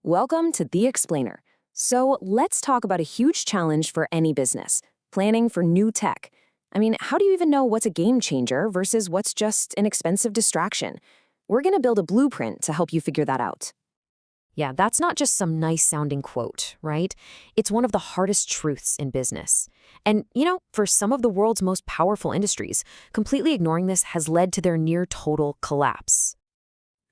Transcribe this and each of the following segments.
Welcome to The Explainer. So, let's talk about a huge challenge for any business planning for new tech. How do you even know what's a game changer versus what's just an expensive distraction? We're going to build a blueprint to help you figure that out. Yeah, that's not just some nice sounding quote, right? It's one of the hardest truths in business. And, for some of the world's most powerful industries, completely ignoring this has led to their near total collapse.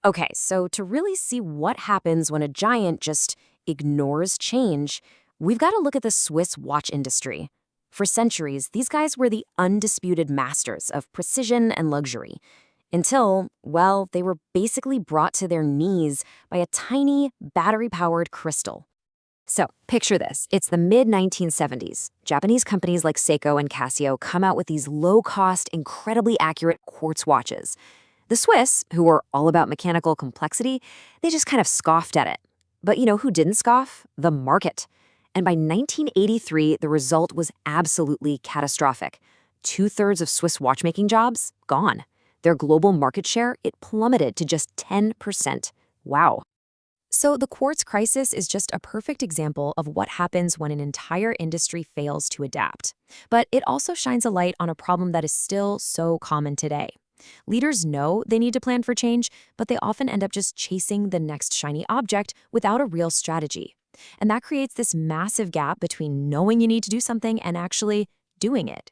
Okay, so to really see what happens when a giant just ignores change, we've got to look at the Swiss watch industry. For centuries, these guys were the undisputed masters of precision and luxury. Until, well, they were basically brought to their knees by a tiny, battery-powered crystal. So, picture this. It's the mid-1970s. Japanese companies like Seiko and Casio come out with these low-cost, incredibly accurate quartz watches. The Swiss, who were all about mechanical complexity, they just kind of scoffed at it. But who didn't scoff? The market. And by 1983, the result was absolutely catastrophic. Two-thirds of Swiss watchmaking jobs, gone. Their global market share, it plummeted to just 10%. Wow. So the quartz crisis is just a perfect example of what happens when an entire industry fails to adapt. But it also shines a light on a problem that is still so common today. Leaders know they need to plan for change, but they often end up just chasing the next shiny object without a real strategy. And that creates this massive gap between knowing you need to do something and actually doing it.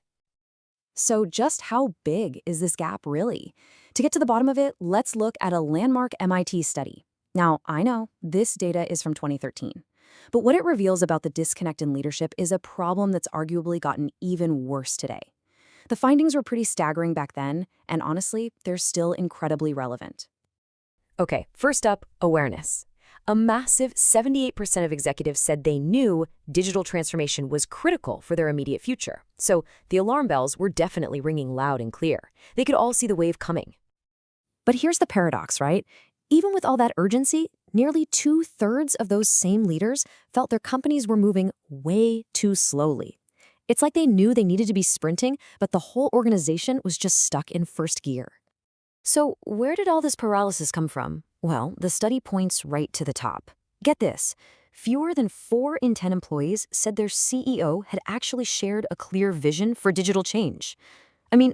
So, just how big is this gap really? To get to the bottom of it, let's look at a landmark MIT study. Now, I know this data is from 2013, but what it reveals about the disconnect in leadership is a problem that's arguably gotten even worse today. The findings were pretty staggering back then, and honestly, they're still incredibly relevant. Okay, first up, awareness. A massive 78% of executives said they knew digital transformation was critical for their immediate future. So the alarm bells were definitely ringing loud and clear. They could all see the wave coming. But here's the paradox, right? Even with all that urgency, nearly two-thirds of those same leaders felt their companies were moving way too slowly. It's like they knew they needed to be sprinting, but the whole organization was just stuck in first gear. So where did all this paralysis come from? Well, the study points right to the top. Get this. Fewer than 4 in 10 employees said their CEO had actually shared a clear vision for digital change.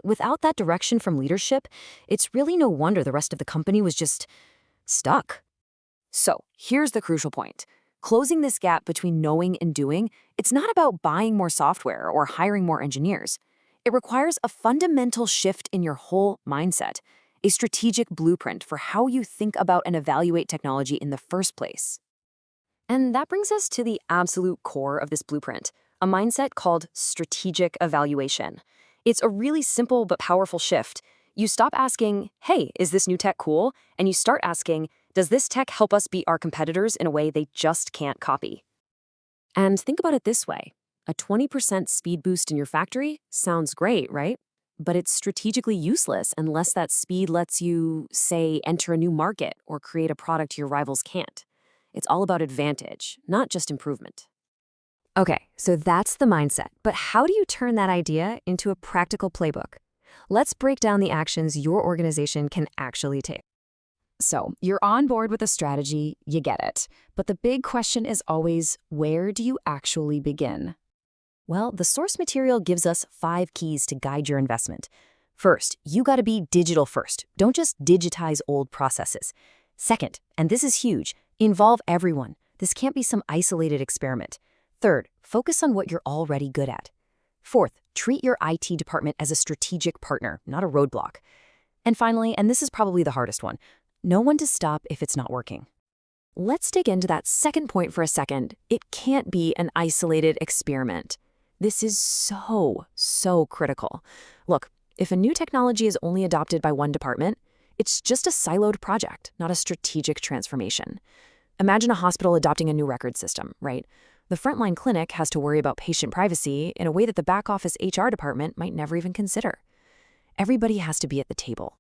Without that direction from leadership, it's really no wonder the rest of the company was just stuck. So, here's the crucial point. Closing this gap between knowing and doing, it's not about buying more software or hiring more engineers. It requires a fundamental shift in your whole mindset, a strategic blueprint for how you think about and evaluate technology in the first place. And that brings us to the absolute core of this blueprint, a mindset called strategic evaluation. It's a really simple but powerful shift. You stop asking, hey, is this new tech cool? And you start asking, does this tech help us beat our competitors in a way they just can't copy? And think about it this way. A 20% speed boost in your factory sounds great, right? But it's strategically useless unless that speed lets you, say, enter a new market or create a product your rivals can't. It's all about advantage, not just improvement. Okay, so that's the mindset. But how do you turn that idea into a practical playbook? Let's break down the actions your organization can actually take. So, you're on board with a strategy, you get it. But the big question is always, where do you actually begin? Well, the source material gives us 5 keys to guide your investment. First, you gotta be digital first. Don't just digitize old processes. Second, and this is huge, involve everyone. This can't be some isolated experiment. Third, focus on what you're already good at. Fourth, treat your IT department as a strategic partner, not a roadblock. And finally, and this is probably the hardest one, know when to stop if it's not working. Let's dig into that second point for a second. It can't be an isolated experiment. This is so critical. Look, if a new technology is only adopted by one department, it's just a siloed project, not a strategic transformation. Imagine a hospital adopting a new record system, right? The frontline clinic has to worry about patient privacy in a way that the back office HR department might never even consider. Everybody has to be at the table.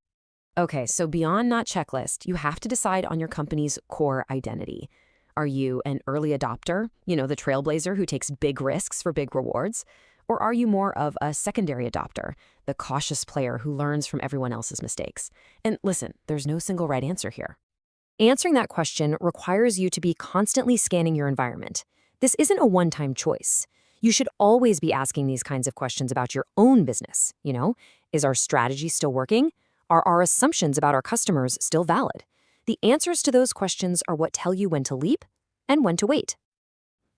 Okay, so beyond that checklist, you have to decide on your company's core identity. Are you an early adopter, the trailblazer who takes big risks for big rewards? Or are you more of a secondary adopter, the cautious player who learns from everyone else's mistakes? And listen, there's no single right answer here. Answering that question requires you to be constantly scanning your environment. This isn't a one-time choice. You should always be asking these kinds of questions about your own business. Is our strategy still working? Are our assumptions about our customers still valid? The answers to those questions are what tell you when to leap and when to wait.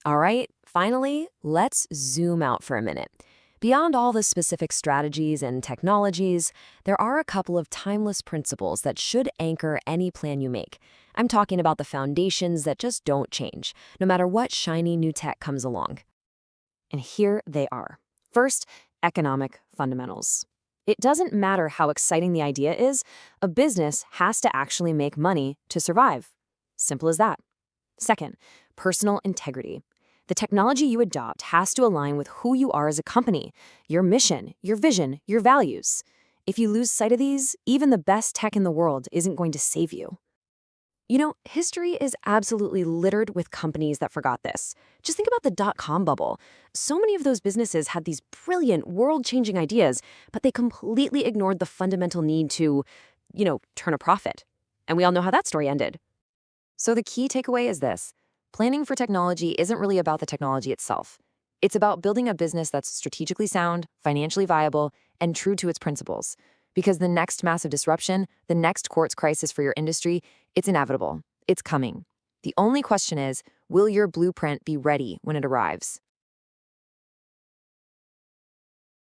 All right, finally, let's zoom out for a minute. Beyond all the specific strategies and technologies, there are a couple of timeless principles that should anchor any plan you make. I'm talking about the foundations that just don't change, no matter what shiny new tech comes along. And here they are. First, economic fundamentals. It doesn't matter how exciting the idea is, a business has to actually make money to survive. Simple as that. Second, personal integrity. The technology you adopt has to align with who you are as a company, your mission, your vision, your values. If you lose sight of these, even the best tech in the world isn't going to save you. History is absolutely littered with companies that forgot this. Just think about the dot-com bubble. So many of those businesses had these brilliant, world-changing ideas, but they completely ignored the fundamental need to, turn a profit. And we all know how that story ended. So the key takeaway is this. Planning for technology isn't really about the technology itself. It's about building a business that's strategically sound, financially viable, and true to its principles. Because the next massive disruption, the next quartz crisis for your industry, it's inevitable. It's coming. The only question is, will your blueprint be ready when it arrives?